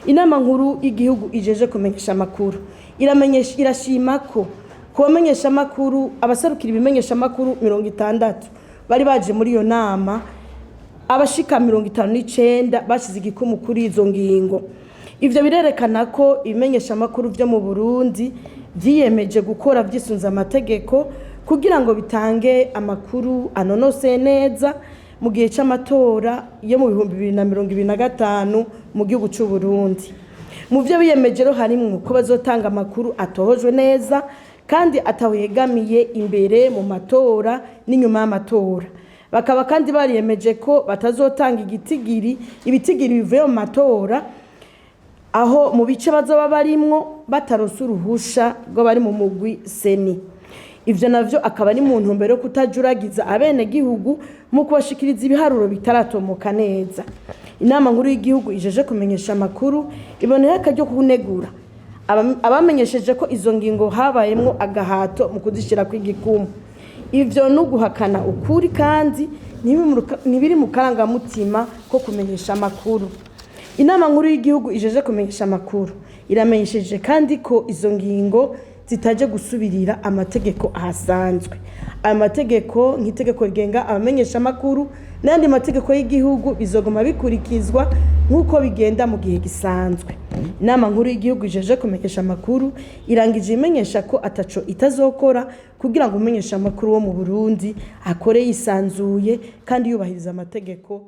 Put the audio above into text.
Inama nkuru y'igihugu ijeje kumenyesha amakuru irashima ko kubamenyesha amakuru abasarukira ibimenyesha amakuru 60 bari baje muri iyo nama, abashika 59 bashize igikumu kuri izo ngingo. Ivyo birerekana ko ibimenyesha amakuru vyo mu Burundi vyiyemeje gukora vyisunza amategeko kugira ngo bitange amakuru anonose neza mu gihe c'amatora yo mu 2025 mu gihugu c'u Burundi. Mu vyo biyemeje harimwo ko bazotanga amakuru atohojwe neza kandi atawegamiye imbere mu matora n'inyuma y'amatora. Bakaba kandi bariyemeje ko batazotanga ibitigiri bivuye mu matora aho mu bice bazoba barimwo bataronse uruhusha rwo bari mu mugwi seni. Ivyo navyo akaba ari mu ntumbero yo kutajuragiza abene gihugu mu kubashikiriza ibiharuro bitaratomoka neza. Inama nkuru y'igihugu ijeje kumenyesha amakuru ibonera akaryo kunegura abamenyesheje ko izo ngingo habayemwo agahato mu kuzishira kw'igikumu. Ivyo no guhakana ukuri kandi ntibiri mu karangamutima ko kumenyesha amakuru. Inama nkuru y'igihugu ijeje kumenyesha amakuru iramenyesheje kandi ko izo ngingo zitaje gusubirira amategeko ahasanzwe. Aya mategeko nk'itegeko rigenga abamenyesha amakuru n'andi mategeko y'igihugu bizogoma bikurikizwa nk'uko bigenda mu gihe gisanzwe. Inama nkuru y'igihugu ijeje kumenyesha amakuru irangije imenyesha ko ataco itazokora kugira ngo umenyesha amakuru wo mu Burundi akore yisanzuye kandi yubahiriza amategeko.